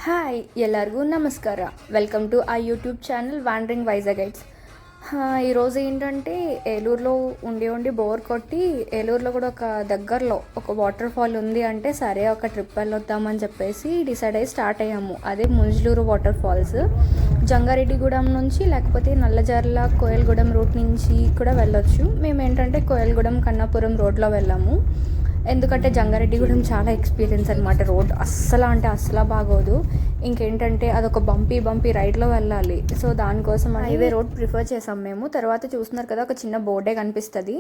Hi ಎಲ್ಲರಿಗೂ ನಮಸ್ಕಾರ. Welcome to ఆ YouTube channel wandering Vizag guides. ఈరోజు ఏంటంటే ఏలూరులో ఉండి బోర్ కొట్టి ఏలూరులో కూడా ఒక దగ్గరలో ఒక వాటర్ ఫాల్ ఉంది అంటే సరే ఒక ట్రిప్ వెళ్ళొద్దామని చెప్పేసి డిసైడ్ అయ్యి స్టార్ట్ అయ్యాము. అదే ముంజలూరు వాటర్ ఫాల్స్. జంగారెడ్డిగూడెం నుంచి లేకపోతే నల్లజర్ల కోయలగూడెం రూట్ నుంచి కూడా వెళ్ళొచ్చు. మేము ఏంటంటే కోయలగూడెం కన్నాపురం రోడ్లో వెళ్ళాము. ఎందుకంటే జంగారెడ్డిగూడెం చాలా ఎక్స్పీరియన్స్ అనమాట. రోడ్ అస్సలు బాగోదు. ఇంకేంటంటే అదొక బంపీ రైడ్లో వెళ్ళాలి. సో దానికోసం హైవే రోడ్ ప్రిఫర్ చేసాం మేము. తర్వాత చూస్తున్నారు కదా, ఒక చిన్న బోర్డే కనిపిస్తుంది.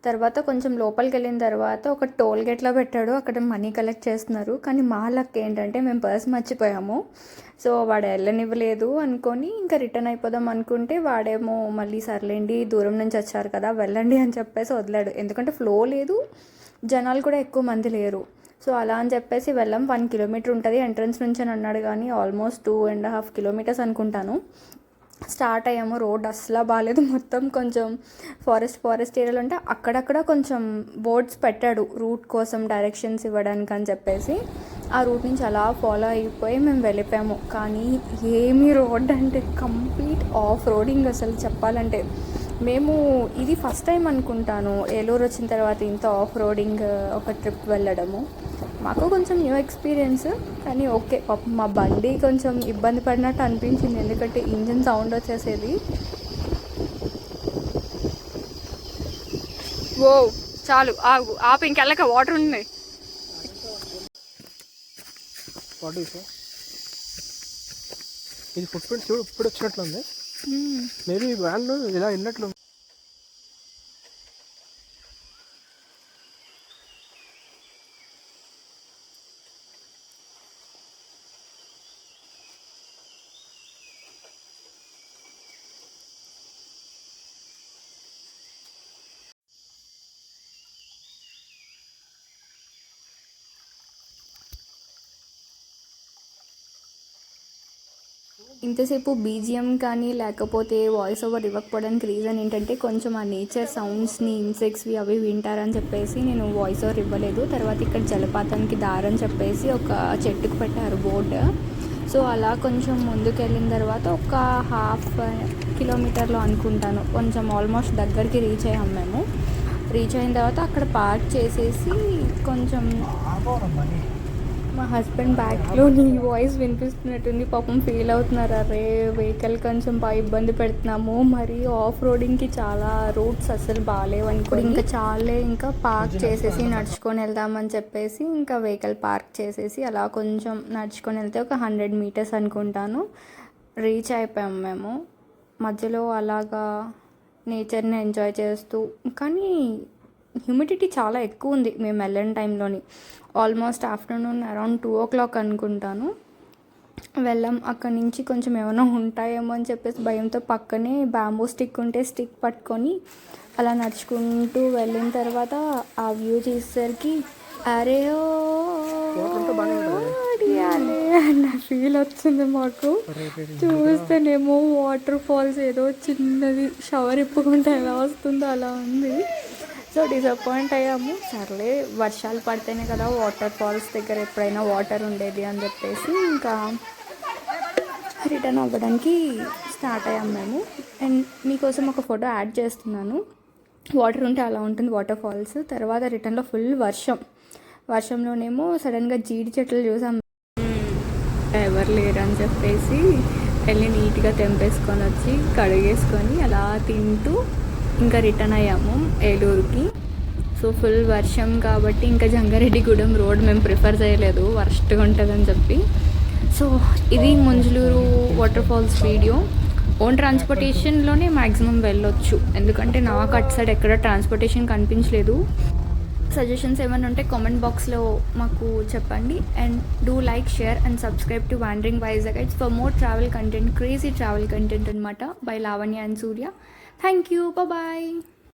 తర్వాత కొంచెం లోపలికి వెళ్ళిన తర్వాత ఒక టోల్ గేట్లో పెట్టాడు, అక్కడ మనీ కలెక్ట్ చేస్తున్నారు. కానీ మా లక్ ఏంటంటే మేము పర్స్ మర్చిపోయాము. సో వాడు వెళ్ళనివ్వలేదు అనుకొని ఇంకా రిటర్న్ అయిపోదాం అనుకుంటే వాడేమో మళ్ళీ సర్లేండి దూరం నుంచి వచ్చారు కదా వెళ్ళండి అని చెప్పేసి వదిలాడు. ఎందుకంటే ఫ్లో లేదు, జనాలు కూడా ఎక్కువ మంది లేరు. సో అలా అని చెప్పేసి వెళ్ళాం. 1 కిలోమీటర్ ఉంటుంది ఎంట్రన్స్ నుంచి అని అన్నాడు, కానీ ఆల్మోస్ట్ 2.5 కిలోమీటర్స్ అనుకుంటాను. స్టార్ట్ అయ్యాము. రోడ్ అస్సలు బాగాలేదు. మొత్తం కొంచెం ఫారెస్ట్ ఏరియాలో ఉంటే అక్కడక్కడ కొంచెం బోర్డ్స్ పెట్టాడు రూట్ కోసం డైరెక్షన్స్ ఇవ్వడానికి అని చెప్పేసి. ఆ రూట్ నుంచి అలా ఫాలో అయిపోయి మేము వెళ్ళిపోయాము. కానీ ఏమీ రోడ్ అంటే కంప్లీట్ ఆఫ్ రోడింగ్. అసలు చెప్పాలంటే మేము ఇది ఫస్ట్ టైం అనుకుంటాను ఏలూరు వచ్చిన తర్వాత ఇంత ఆఫ్ రోడింగ్ ఒక ట్రిప్ వెళ్ళడము. మాకు కొంచెం న్యూ ఎక్స్పీరియన్స్, కానీ ఓకే. పాపం మా బండి కొంచెం ఇబ్బంది పడినట్టు అనిపించింది, ఎందుకంటే ఇంజిన్ సౌండ్ వచ్చేసేది. ఓ చాలు ఆగు, ఆపు, ఇంకెళ్ళక వాటర్ ఉన్నాయి. ఇది ఫుట్ ప్రింట్ చూడు, ఇప్పుడు వచ్చినట్లుంది. మేబీ వ్యాన్ ఇలా వెళ్ళినట్లు. ఇంతసేపు బీజిఎం కానీ లేకపోతే వాయిస్ ఓవర్ ఇవ్వకపోవడానికి రీజన్ ఏంటంటే కొంచెం ఆ నేచర్ సౌండ్స్ని ఇన్సెక్ట్స్వి అవి వింటారని చెప్పేసి నేను వాయిస్ ఓవర్ ఇవ్వలేదు. తర్వాత ఇక్కడ జలపాతానికి దారని చెప్పేసి ఒక చెట్టుకు పెట్టారు బోర్డు. సో అలా కొంచెం ముందుకు వెళ్ళిన తర్వాత ఒక 1/2 కిలోమీటర్లో అనుకుంటాను, కొంచెం ఆల్మోస్ట్ దగ్గరికి రీచ్ అయ్యాము మేము. రీచ్ అయిన తర్వాత అక్కడ పార్క్ చేసేసి కొంచెం మా హస్బెండ్ బ్యాక్లో నీ వాయిస్ వినిపిస్తున్నట్టుంది, పాపం ఫీల్ అవుతున్నారు. అరే వెహికల్ కొంచెం బాగా ఇబ్బంది పెడుతున్నాము, మరి ఆఫ్ రోడింగ్కి చాలా రూట్స్ అసలు బాగాలేవు అనుకో. ఇంకా చాలే ఇంకా పార్క్ చేసేసి నడుచుకొని వెళ్దామని చెప్పేసి ఇంకా వెహికల్ పార్క్ చేసేసి అలా కొంచెం నడుచుకొని వెళ్తే ఒక 100 మీటర్స్ అనుకుంటాను రీచ్ అయిపోయాము మేము. మధ్యలో అలాగా నేచర్ని ఎంజాయ్ చేస్తూ, కానీ హ్యూమిడిటీ చాలా ఎక్కువ ఉంది మేము వెళ్ళిన టైంలోని. ఆల్మోస్ట్ ఆఫ్టర్నూన్ అరౌండ్ 2 o'clock అనుకుంటాను వెళ్ళాం. అక్కడి నుంచి కొంచెం ఏమైనా ఉంటాయేమో అని చెప్పేసి భయంతో పక్కనే బ్యాంబూ స్టిక్ ఉంటే స్టిక్ పట్టుకొని అలా నడుచుకుంటూ వెళ్ళిన తర్వాత ఆ వ్యూ చూసేసరికి అరే అన్న ఫీల్ వచ్చింది మాకు. చూస్తేనేమో వాటర్ ఫాల్స్ ఏదో చిన్నది షవర్ ఇప్పుకుంటే ఎలా వస్తుందో అలా ఉంది. సో డిసప్పాయింట్ అయ్యాము. సర్లే వర్షాలు పడితేనే కదా వాటర్ ఫాల్స్ దగ్గర ఎప్పుడైనా వాటర్ ఉండేది అని చెప్పేసి ఇంకా రిటర్న్ అవ్వడానికి స్టార్ట్ అయ్యాము మేము. అండ్ మీకోసం ఒక ఫోటో యాడ్ చేస్తున్నాను. వాటర్ ఉంటే అలా ఉంటుంది వాటర్ ఫాల్స్. తర్వాత రిటర్న్లో ఫుల్ వర్షంలోనేమో సడన్గా జీడి చెట్లు చూసాం. ఎవరు లేరు అని చెప్పేసి వెళ్ళి నీట్గా తెంపేసుకొని వచ్చి కడిగేసుకొని అలా తింటూ ఇంకా రిటర్న్ అయ్యాము ఏలూరుకి. సో ఫుల్ వర్షం కాబట్టి ఇంకా జంగారెడ్డిగూడెం రోడ్ మేము ప్రిఫర్ చేయలేదు, వర్స్ట్గా ఉంటుందని చెప్పి. సో ఇది Munjaluru waterfalls video. Own ట్రాన్స్పోర్టేషన్లోనే మ్యాక్సిమం వెళ్ళొచ్చు, ఎందుకంటే నాకు అటు సైడ్ ఎక్కడ ట్రాన్స్పోర్టేషన్ కనిపించలేదు. సజెషన్స్ ఏమైనా ఉంటే కామెంట్ బాక్స్లో మాకు చెప్పండి. And do like, share and subscribe to wandering Vizag guides for more travel content, crazy travel content అనమాట, by Lavanya and Surya. Thank you. Bye-bye.